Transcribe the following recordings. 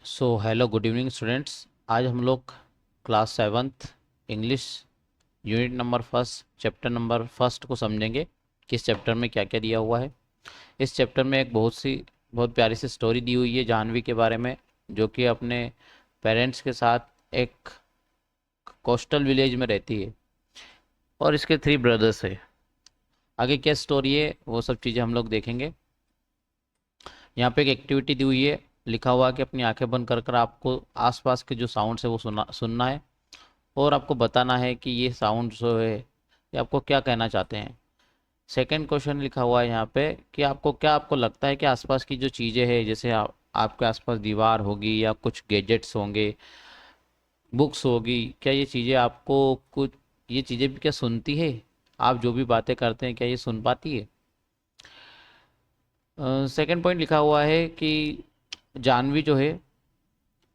So hello good evening students. आज हम लोग class seventh English unit number first chapter number first को समझेंगे कि इस चैप्टर में क्या क्या दिया हुआ है। इस चैप्टर में एक बहुत प्यारी सी स्टोरी दी हुई है जानवी के बारे में, जो कि अपने पेरेंट्स के साथ एक कोस्टल विलेज में रहती है और इसके 3 ब्रदर्स है। आगे क्या स्टोरी है वो सब चीज़ें हम लोग देखेंगे। यहाँ पे एक एक्टिविटी दी हुई है, लिखा हुआ है कि अपनी आंखें बंद कर कर आपको आसपास के जो साउंड्स है वो सुनना है और आपको बताना है कि ये साउंड जो है ये आपको क्या कहना चाहते हैं। सेकंड क्वेश्चन लिखा हुआ है यहाँ पे कि आपको लगता है कि आसपास की जो चीज़ें हैं, जैसे आपके आसपास दीवार होगी या कुछ गैजेट्स होंगे, बुक्स होगी, क्या ये चीज़ें आपको कुछ ये चीज़ें भी क्या सुनती है? आप जो भी बातें करते हैं क्या ये सुन पाती है? सेकंड पॉइंट लिखा हुआ है कि जानवी जो है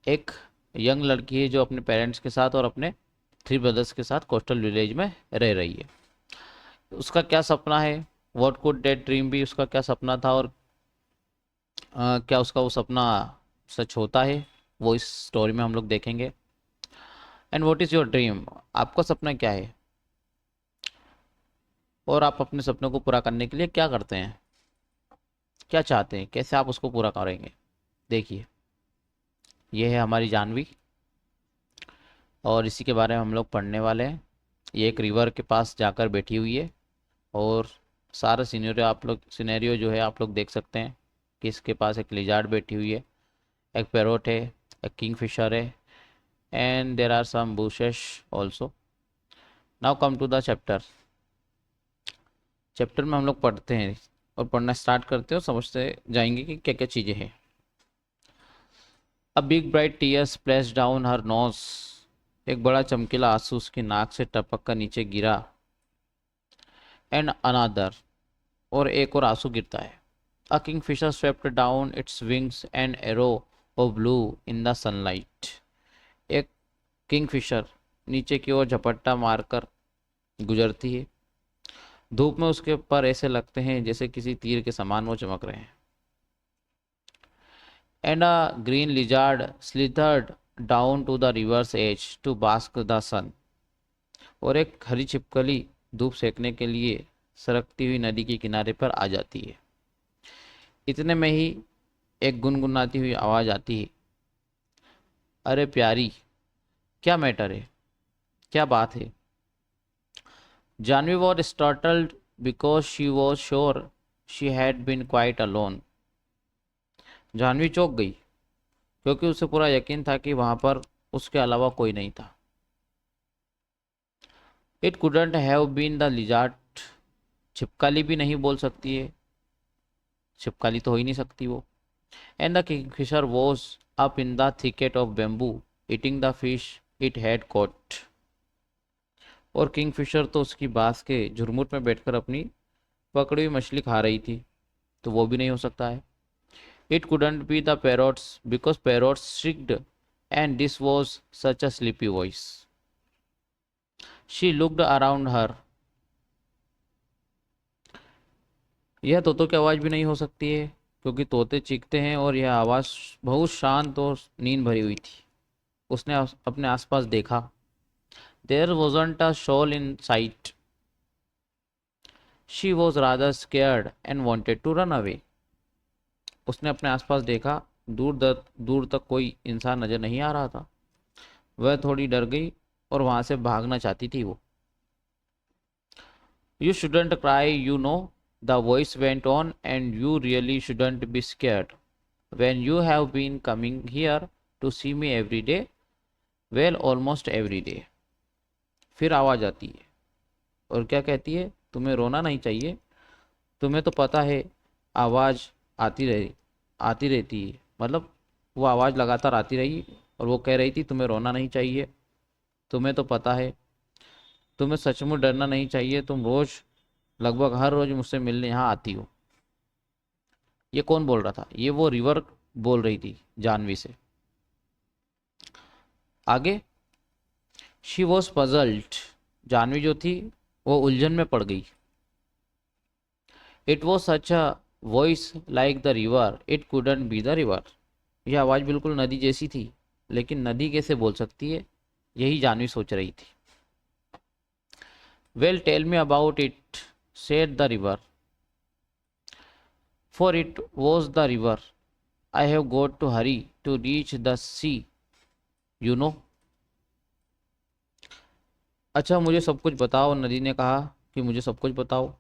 एक यंग लड़की है जो अपने पेरेंट्स के साथ और अपने 3 ब्रदर्स के साथ कोस्टल विलेज में रह रही है। उसका क्या सपना है, व्हाट कुड दैट ड्रीम भी, उसका क्या सपना था और क्या उसका वो सपना सच होता है, वो इस स्टोरी में हम लोग देखेंगे। And what is your dream, आपका सपना क्या है और आप अपने सपनों को पूरा करने के लिए क्या करते हैं, क्या चाहते हैं, कैसे आप उसको पूरा करेंगे। देखिए, ये है हमारी जानवी और इसी के बारे में हम लोग पढ़ने वाले हैं। ये एक रिवर के पास जाकर बैठी हुई है और सारा सिनेरियो जो है आप लोग देख सकते हैं कि इसके पास एक लिजार्ड बैठी हुई है, एक पैरोट है, एक किंगफिशर है and there are some bushes also. Now come to the chapter. Chapter में हम लोग पढ़ते हैं और पढ़ना स्टार्ट करते हैं और समझते जाएंगे कि क्या क्या चीज़ें हैं। A big bright tear splash down her nose, एक बड़ा चमकीला आंसू उसकी नाक से टपक कर नीचे गिरा। एंड अनादर, और एक और आंसू गिरता है। A kingfisher swept down its wings and arrow of blue in the sunlight, एक किंगफिशर नीचे की ओर झपट्टा मारकर गुजरती है। धूप में उसके पर ऐसे लगते हैं जैसे किसी तीर के समान वो चमक रहे हैं। And a green lizard slithered down to the river's edge to bask the sun, और एक हरी छिपकली धूप सेकने के लिए सरकती हुई नदी के किनारे पर आ जाती है। इतने में ही एक गुनगुनाती हुई आवाज आती है, अरे प्यारी, क्या मैटर है, क्या बात है? Janvi was startled because she was sure she had been quite alone, Janvi चौंक गई क्योंकि उसे पूरा यकीन था कि वहां पर उसके अलावा कोई नहीं था। It couldn't have been the lizard, छिपकली भी नहीं बोल सकती है, छिपकली तो हो ही नहीं सकती वो। And the Kingfisher was up in the thicket of bamboo eating the fish it had cot, और किंगफिशर तो उसकी बांस के झुरमुट में बैठकर अपनी पकड़ी हुई मछली खा रही थी, तो वो भी नहीं हो सकता है। It couldn't be the parrots because parrots shrieked and this was such a sleepy voice. She looked around her, यह तोतों की आवाज़ भी नहीं हो सकती है क्योंकि तोते चीखते हैं और यह आवाज़ बहुत शांत और नींद भरी हुई थी। उसने अपने आसपास देखा। There wasn't a soul in sight, she was rather scared and wanted to run away, उसने अपने आसपास देखा। दूर तक कोई इंसान नजर नहीं आ रहा था। वह थोड़ी डर गई और वहां से भागना चाहती थी वो। You shouldn't cry you know, the voice went on, and you really shouldn't be scared when you have been coming here to see me every day, well almost every day। फिर आवाज आती है और क्या कहती है, तुम्हें रोना नहीं चाहिए, तुम्हें तो पता है आवाज आती रहती है, मतलब वो आवाज लगातार आती रही और वो कह रही थी तुम्हें रोना नहीं चाहिए, तुम्हें तो पता है, तुम्हें सचमुच डरना नहीं चाहिए, तुम रोज लगभग हर रोज मुझसे मिलने यहाँ आती हो। ये कौन बोल रहा था? ये वो रिवर बोल रही थी जानवी से। आगे, शी वॉज पजल्ड, जानवी जो थी वो उलझन में पड़ गई। It was such a voice like the river, it couldn't be the river, यह आवाज़ बिल्कुल नदी जैसी थी, लेकिन नदी कैसे बोल सकती है, यही जानवी सोच रही थी। Well tell me about it, said the river, for it was the river. I have got to hurry to reach the sea, you know. अच्छा मुझे सब कुछ बताओ, नदी ने कहा कि मुझे सब कुछ बताओ।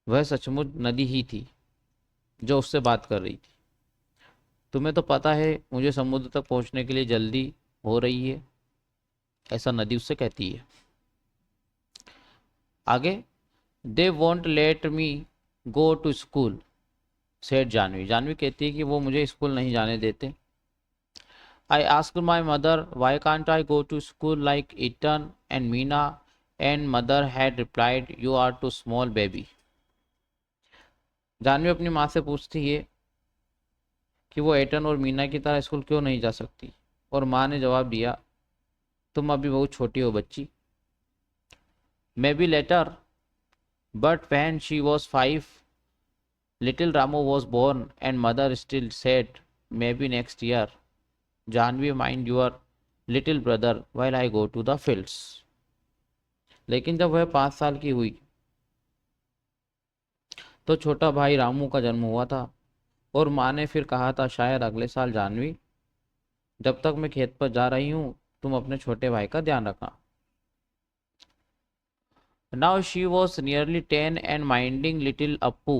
वह सचमुच नदी ही थी जो उससे बात कर रही थी। तुम्हें तो पता है मुझे समुद्र तक पहुंचने के लिए जल्दी हो रही है, ऐसा नदी उससे कहती है। आगे, they won't let me go to school, said Janvi. Janvi कहती है कि वो मुझे स्कूल नहीं जाने देते। I asked my mother, why can't I go to school like Ethan and Meena? And mother had replied, you are too small baby. Janvi अपनी माँ से पूछती है कि वो एटन और मीना की तरह स्कूल क्यों नहीं जा सकती, और माँ ने जवाब दिया, तुम अभी बहुत छोटी हो बच्ची। Maybe later, but when she was 5, little Ramu was born and mother still said, maybe next year. Janvi, mind your little brother while I go to the fields. लेकिन जब वह 5 साल की हुई तो छोटा भाई रामू का जन्म हुआ था, और माँ ने फिर कहा था शायद अगले साल। जानवी, जब तक मैं खेत पर जा रही हूँ तुम अपने छोटे भाई का ध्यान रखना। Now she was nearly 10 and minding little Appu,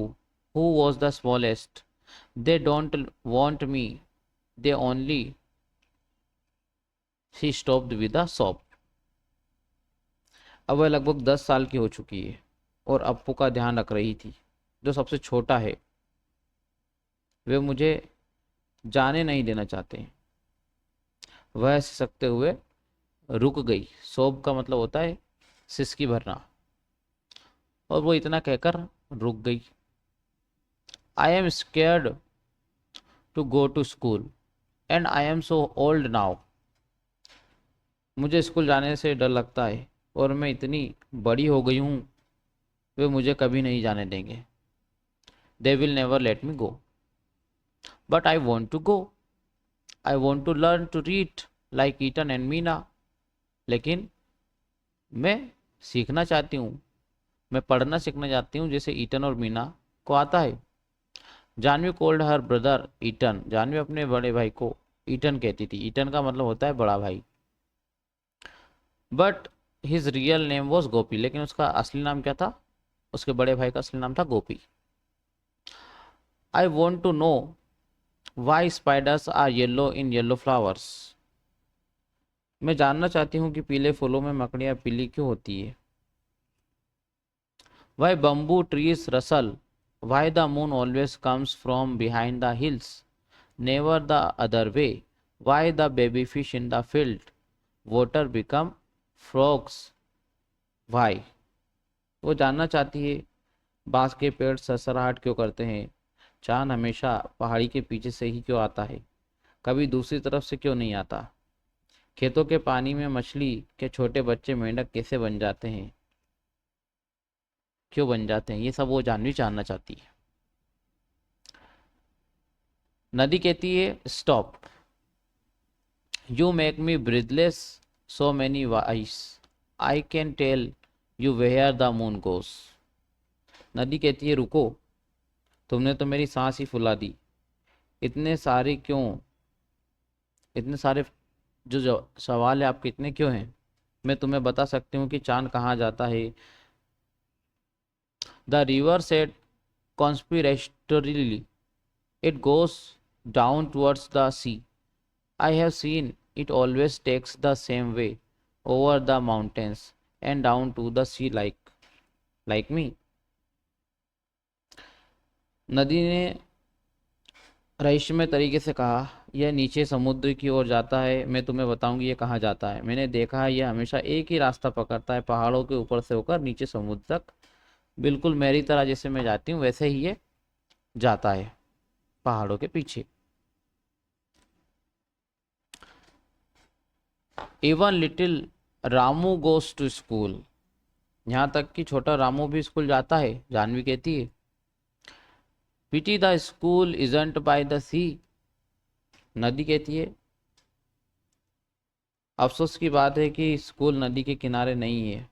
who was the smallest. They don't want me, they only. She stopped with a sob. अब वह लगभग 10 साल की हो चुकी है और अप्पू का ध्यान रख रही थी, जो सबसे छोटा है। वे मुझे जाने नहीं देना चाहते। वह सिसकते हुए रुक गई। सोब का मतलब होता है सिसकी भरना, और वो इतना कहकर रुक गई। I am scared to go to school and I am so old now. मुझे स्कूल जाने से डर लगता है और मैं इतनी बड़ी हो गई हूँ, वे मुझे कभी नहीं जाने देंगे। They will never let me go, but I want to go. I want to learn to read like Eetan and Meena. लेकिन मैं सीखना चाहती हूँ, मैं पढ़ना सीखना चाहती हूँ जैसे ईटन और मीना को आता है। Janvi called her brother Eetan. Janvi अपने बड़े भाई को ईटन कहती थी। ईटन का मतलब होता है बड़ा भाई। But his real name was Gopi. लेकिन उसका असली नाम क्या था? उसके बड़े भाई का असली नाम था Gopi. I want to know why spiders are yellow in yellow flowers. मैं जानना चाहती हूँ कि पीले फूलों में मकड़ियाँ पीली क्यों होती है। Why bamboo trees rustle, why the moon always comes from behind the hills, never the other way, why the baby fish in the field water become frogs, why. वो जानना चाहती है बांस के पेड़ सरसराहट क्यों करते हैं, चांद हमेशा पहाड़ी के पीछे से ही क्यों आता है, कभी दूसरी तरफ से क्यों नहीं आता, खेतों के पानी में मछली के छोटे बच्चे मेंढक कैसे बन जाते हैं, क्यों बन जाते हैं, ये सब वो जानना चाहती है। नदी कहती है stop, you make me breathless so many whys, I can tell you where the moon goes. नदी कहती है रुको, तुमने तो मेरी सांस ही फुला दी। इतने सारे जो सवाल है आपके इतने क्यों हैं, मैं तुम्हें बता सकती हूँ कि चांद कहाँ जाता है। The river said conspiratorially, it गोes down towards the sea. I have seen it always takes the same way over the mountains and down to the sea like me. नदी ने रहस्यमय तरीके से कहा, यह नीचे समुद्र की ओर जाता है। मैं तुम्हें बताऊंगी ये कहाँ जाता है। मैंने देखा है यह हमेशा एक ही रास्ता पकड़ता है, पहाड़ों के ऊपर से होकर नीचे समुद्र तक। बिल्कुल मेरी तरह जैसे मैं जाती हूँ वैसे ही ये जाता है, पहाड़ों के पीछे। Even little Ramu goes to school, यहाँ तक कि छोटा रामू भी स्कूल जाता है। जानवी कहती है pity the school isn't by the sea, नदी कहती है अफसोस की बात है कि स्कूल नदी के किनारे नहीं है।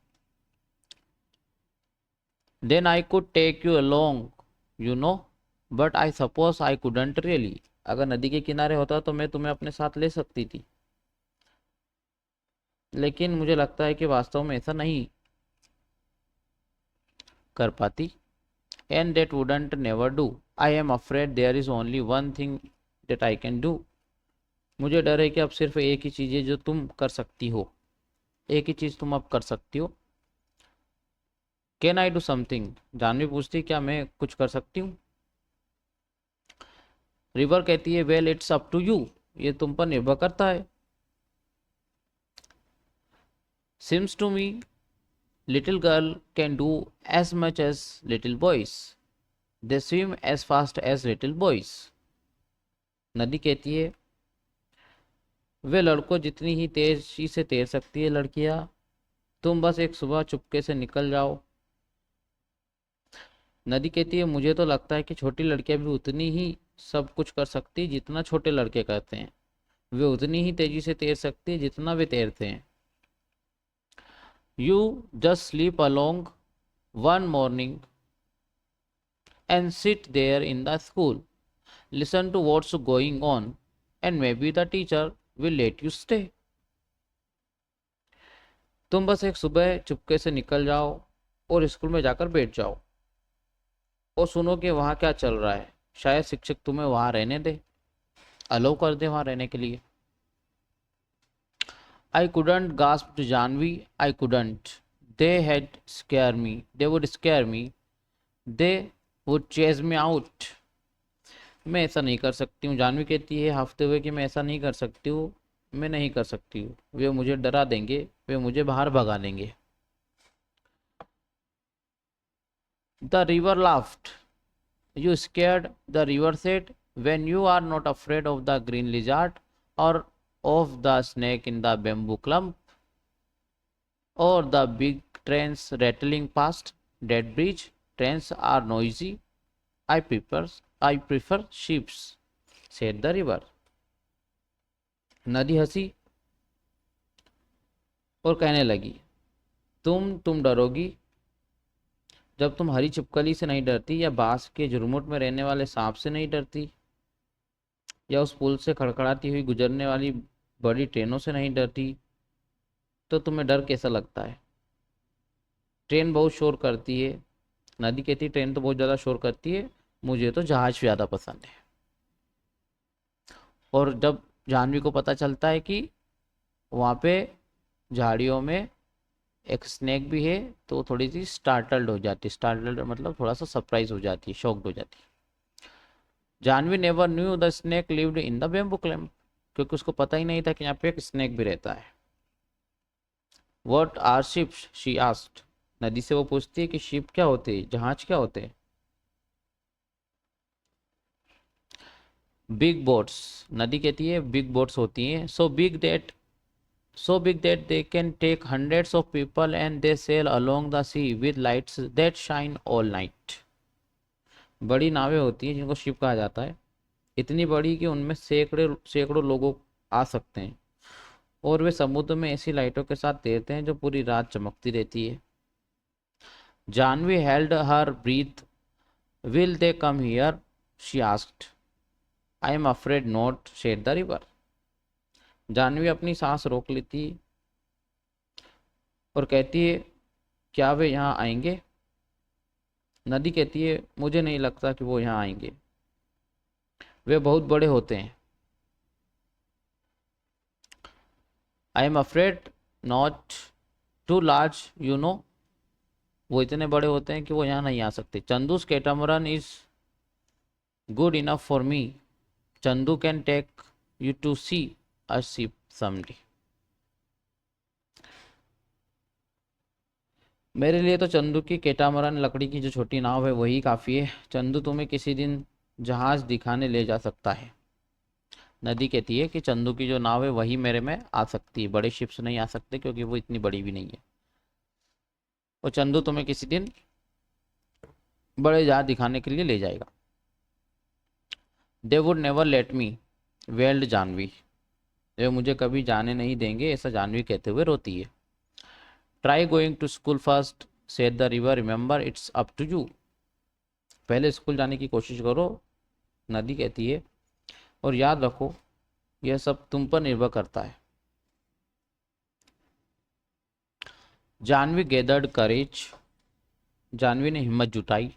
Then I could take you along you know but I suppose I couldn't really. अगर नदी के किनारे होता तो मैं तुम्हें अपने साथ ले सकती थी, लेकिन मुझे लगता है कि वास्तव में ऐसा नहीं कर पाती। And that wouldn't never do. I am afraid there is only one thing that I can do. मुझे डर है कि अब सिर्फ एक ही चीज़ है जो तुम कर सकती हो, एक ही चीज़ तुम अब कर सकती हो। Can I do something. Janvi पूछती क्या मैं कुछ कर सकती हूँ। रिवर कहती है well it's up to you. ये तुम पर निर्भर करता है। Seems to me little girl can do as much as little boys. They swim as fast as little boys. नदी कहती है वे लड़कों जितनी ही तेजी से तैर सकती है लड़कियां। तुम बस एक सुबह चुपके से निकल जाओ। नदी कहती है मुझे तो लगता है कि छोटी लड़कियां भी उतनी ही सब कुछ कर सकती जितना छोटे लड़के करते हैं। वे उतनी ही तेजी से तैर सकती है जितना वे तैरते हैं। You just slip along one morning and sit there in the school, listen to what's going on and maybe the teacher will let you stay. तुम बस एक सुबह चुपके से निकल जाओ और स्कूल में जाकर बैठ जाओ और सुनो कि वहाँ क्या चल रहा है। शायद शिक्षक तुम्हें वहाँ रहने दे, अलो कर दे वहाँ रहने के लिए। I couldn't gasped Jahnavi. I couldn't. They had scare me, they would scare me, they would chase me out. मैं ऐसा नहीं कर सकती हूँ। जानवी कहती है हाफते हुए कि मैं ऐसा नहीं कर सकती हूँ, मैं नहीं कर सकती हूँ। वे मुझे डरा देंगे, वे मुझे बाहर भगा देंगे। The river laughed. You scared? The river said. When you are not afraid of the green lizard or of the snake in the bamboo clump or the big trains rattling past that bridge. Trains are noisy. I prefer ships, said the river. नदी हंसी और कहने लगी तुम डरोगी जब तुम हरी छिपकली से नहीं डरती, या बांस के झुरमुट में रहने वाले सांप से नहीं डरती, या उस पुल से खड़खड़ाती हुई गुजरने वाली बड़ी ट्रेनों से नहीं डरती, तो तुम्हें डर कैसा लगता है। ट्रेन बहुत शोर करती है। नदी कहती ट्रेन तो बहुत ज़्यादा शोर करती है, मुझे तो जहाज ज़्यादा पसंद है। और जब जाह्नवी को पता चलता है कि वहाँ पे झाड़ियों में एक स्नेक भी है, तो थोड़ी सी स्टार्टल्ड हो जाती है। स्टार्टल्ड मतलब थोड़ा सा सरप्राइज हो जाती है, शॉक्ड हो जाती है। Jahnavi never knew the snake lived in the bamboo clump, क्योंकि उसको पता ही नहीं था कि यहाँ पे एक स्नेक भी रहता है। What are ships she asked. नदी से वो पूछती है कि शिप क्या होते हैं, जहाज क्या होते हैं। Big boats. नदी कहती है बिग बोट्स होती हैं, so big that they can take hundreds of people and they sail along the sea with lights that shine all night. बड़ी नावें होती हैं जिनको शिप कहा जाता है, इतनी बड़ी कि उनमें सैकड़ों लोगों आ सकते हैं, और वे समुद्र में ऐसी लाइटों के साथ तैरते हैं जो पूरी रात चमकती रहती है। Jahnavi held her breath. Will they come here she asked. I am afraid not, said the river. Jahnavi अपनी सांस रोक लेती और कहती है क्या वे यहाँ आएंगे। नदी कहती है मुझे नहीं लगता कि वो यहाँ आएंगे, वे बहुत बड़े होते हैं। I am afraid not too large you know. वो इतने बड़े होते हैं कि वो यहाँ नहीं आ सकते। Chandu's catamaran is good enough for me. Chandu can take you to see a ship someday. मेरे लिए तो चंदू की कैटामरन, लकड़ी की जो छोटी नाव है, वही काफ़ी है। चंदू तुम्हें किसी दिन जहाज दिखाने ले जा सकता है। नदी कहती है कि चंदू की जो नाव है वही मेरे में आ सकती है, बड़े शिप्स नहीं आ सकते क्योंकि वो इतनी बड़ी भी नहीं है। और चंदू तुम्हें किसी दिन बड़े जहाज दिखाने के लिए ले जाएगा। They would never let me. Wailed Jahnavi, वे मुझे कभी जाने नहीं देंगे, ऐसा जानवी कहते हुए रोती है। Try going to school first said the river, remember it's up to you. पहले स्कूल जाने की कोशिश करो, नदी कहती है, और याद रखो यह सब तुम पर निर्भर करता है। जानवी गैदर्ड करेज, जानवी ने हिम्मत जुटाई।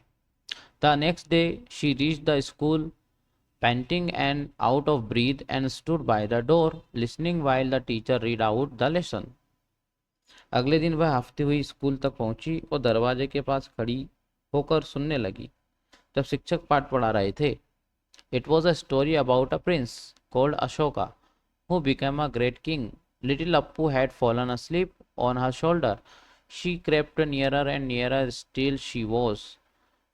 The next day she reach the school panting and out of breath and stood by the door listening while the teacher read out the lesson. अगले दिन वह हांफती हुई स्कूल तक पहुंची और दरवाजे के पास खड़ी होकर सुनने लगी जब शिक्षक पाठ पढ़ा रहे थे। It was a story about a prince called Ashoka who became a great king. Little Appu had fallen asleep on her shoulder. She crept nearer and nearer till she was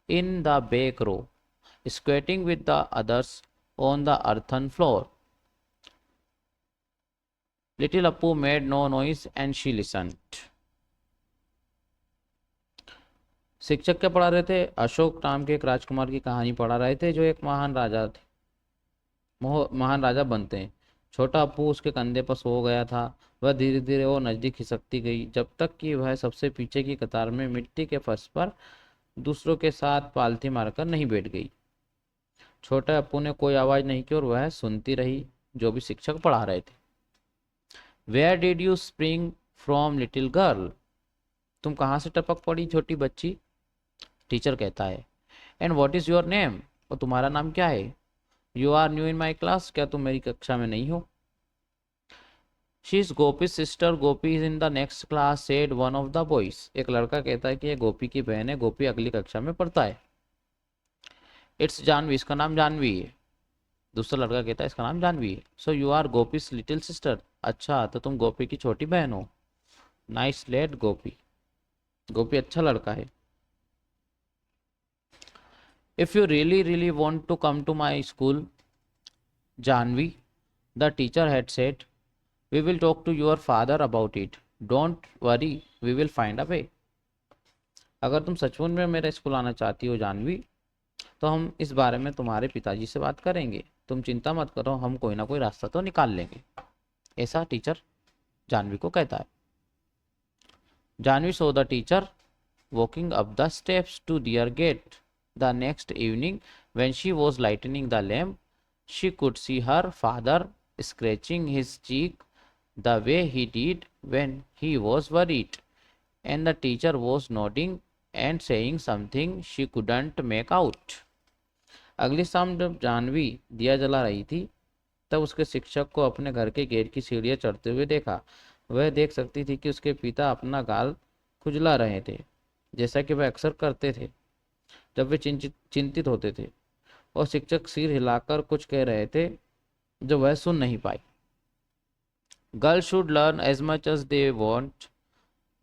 in the back row, squatting with the others on the earthen floor. Little Appu made no noise and she listened. शिक्षक क्या पढ़ा रहे थे? अशोक नाम के एक राजकुमार की कहानी पढ़ा रहे थे जो एक महान राजा थे, महान राजा बनते हैं। छोटा अप्पू उसके कंधे पर सो गया था। वह धीरे धीरे वो नजदीक खिसकती गई जब तक कि वह सबसे पीछे की कतार में मिट्टी के फर्श पर दूसरों के साथ पालथी मारकर नहीं बैठ गई। छोटे अप्पू ने कोई आवाज नहीं की और वह सुनती रही जो भी शिक्षक पढ़ा रहे थे। Where did you spring from little girl, तुम कहाँ से टपक पड़ी छोटी बच्ची? टीचर कहता है। And what is your name, और तुम्हारा नाम क्या है? You are new in my class, क्या तुम मेरी कक्षा में नहीं हो? She is Gopi sister, Gopi is in the next class said one of the boys. एक लड़का कहता है कि ये गोपी की बहन है, गोपी अगली कक्षा में पढ़ता है। इट्स जानवी, इसका नाम जानवी है। दूसरा लड़का कहता है इसका नाम जानवी है। So you are Gopi's little sister, अच्छा तो तुम गोपी की छोटी बहन हो। नाइस लेट गोपी, गोपी अच्छा लड़का है। If you really really want to come to my school Jahnavi, the teacher had said, we will talk to your father about it, don't worry we will find a way. अगर तुम सचमुच में मेरे school आना चाहती हो जानवी, तो हम इस बारे में तुम्हारे पिताजी से बात करेंगे। तुम चिंता मत करो, हम कोई ना कोई रास्ता तो निकाल लेंगे, ऐसा टीचर जानवी को कहता है। Janvi saw the teacher walking up the steps to their gate. The next evening when she was lighting the lamp, she could see her father scratching his cheek the way he did when he was worried, and the teacher was nodding and saying something she couldn't make out. अगली शाम जब जानवी दिया जला रही थी तब उसके शिक्षक को अपने घर के गेट की सीढ़ियां चढ़ते हुए देखा। वह देख सकती थी कि उसके पिता अपना गाल खुजला रहे थे, जैसा कि वह अक्सर करते थे जब वे चिंतित होते थे, और शिक्षक सिर हिलाकर कुछ कह रहे थे जो वह सुन नहीं पाई। Girls should learn as much as they want.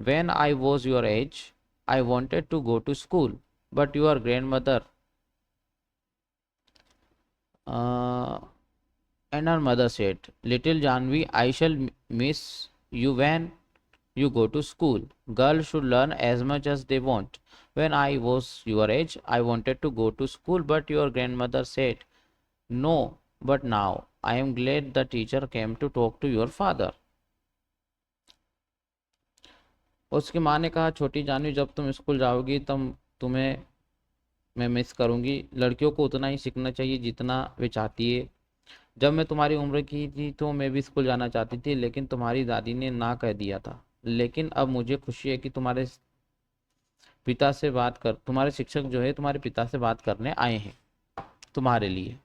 When I was your age I wanted to go to school, but your grandmother and her mother said, little Janvi, I shall miss you when you go to school. Girls should learn as much as they want. When I was your age, I wanted to go to school, but your grandmother said no. But now I am glad the teacher came to talk to your father. उसकी माँ ने कहा, छोटी जानवी जब तुम school जाओगी तब तुम्हें मैं मिस करूँगी। लड़कियों को उतना ही सीखना चाहिए जितना वे चाहती है। जब मैं तुम्हारी उम्र की थी तो मैं भी स्कूल जाना चाहती थी, लेकिन तुम्हारी दादी ने ना कह दिया था। लेकिन अब मुझे खुशी है कि तुम्हारे तुम्हारे शिक्षक जो है तुम्हारे पिता से बात करने आए हैं तुम्हारे लिए।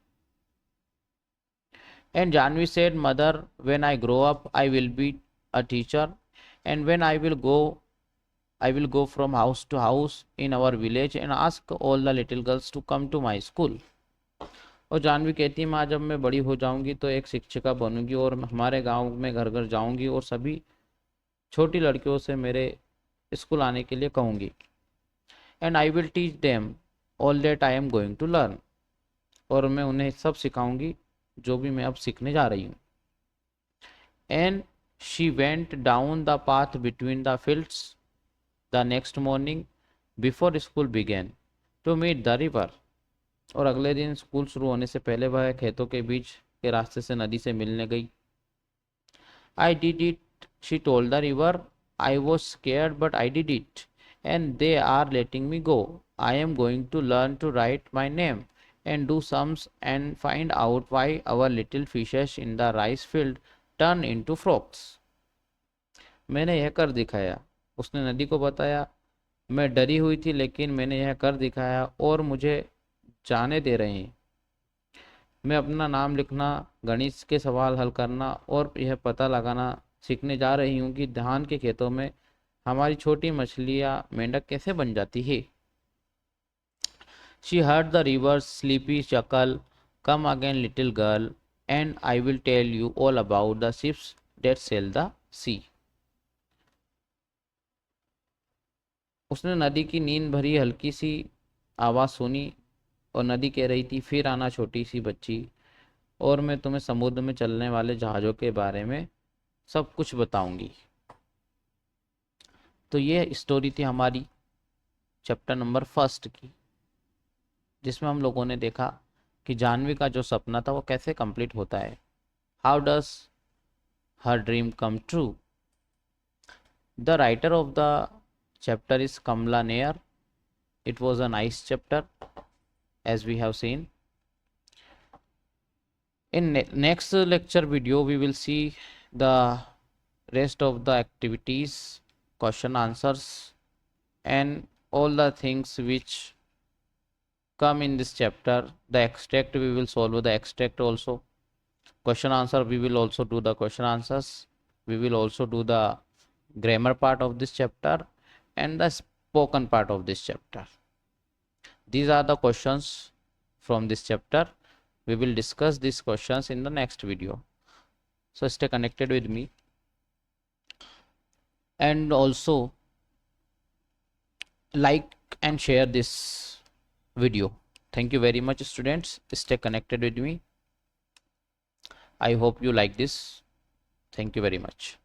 And Janvi said, mother, when I grow up I will be a teacher, and when I will go from house to house in our village and ask all the little girls to come to my school. और जानवी कहती है, माँ जब मैं बड़ी हो जाऊंगी तो एक शिक्षिका बनूंगी और हमारे गांव में घर घर जाऊंगी और सभी छोटी लड़कियों से मेरे स्कूल आने के लिए कहूंगी। And I will teach them all that I am going to learn, और मैं उन्हें सब सिखाऊंगी जो भी मैं अब सीखने जा रही हूँ। And she went down the path between the fields the next morning before school began to meet the river. और अगले दिन स्कूल शुरू होने से पहले वह खेतों के बीच के रास्ते से नदी से मिलने गई। I did it, she told the river. I was scared, but I did it. And they are letting me go. I am going to learn to write my name and do sums and find out why our little fishes in the rice field turn into frogs. मैंने यह कर दिखाया, उसने नदी को बताया। मैं डरी हुई थी लेकिन मैंने यह कर दिखाया और मुझे जाने दे रहे हैं। मैं अपना नाम लिखना, गणित के सवाल हल करना और यह पता लगाना सीखने जा रही हूँ कि धान के खेतों में हमारी छोटी मछलियाँ मेंढक कैसे बन जाती है। She heard the river's sleepy chuckle. Come again, little girl, and I will tell you all about the ships that sail the sea. उसने नदी की नींद भरी हल्की सी आवाज़ सुनी और नदी कह रही थी, फिर आना छोटी सी बच्ची, और मैं तुम्हें समुद्र में चलने वाले जहाज़ों के बारे में सब कुछ बताऊंगी। तो ये स्टोरी थी हमारी चैप्टर नंबर 1 की, जिसमें हम लोगों ने देखा कि जानवी का जो सपना था वो कैसे कंप्लीट होता है। How does her dream come true. The writer of the chapter is Kamla Nair. It was a nice chapter, as we have seen. In next lecture video, we will see the rest of the activities, question answers, and all the things which come in this chapter. The extract, we will solve the extract also. Question answer, we will also do the question answers. We will also do the grammar part of this chapter and the spoken part of this chapter. These are the questions from this chapter. We will discuss these questions in the next video. So stay connected with me, and also like and share this video. Thank you very much, students. Stay connected with me. I hope you like this. Thank you very much.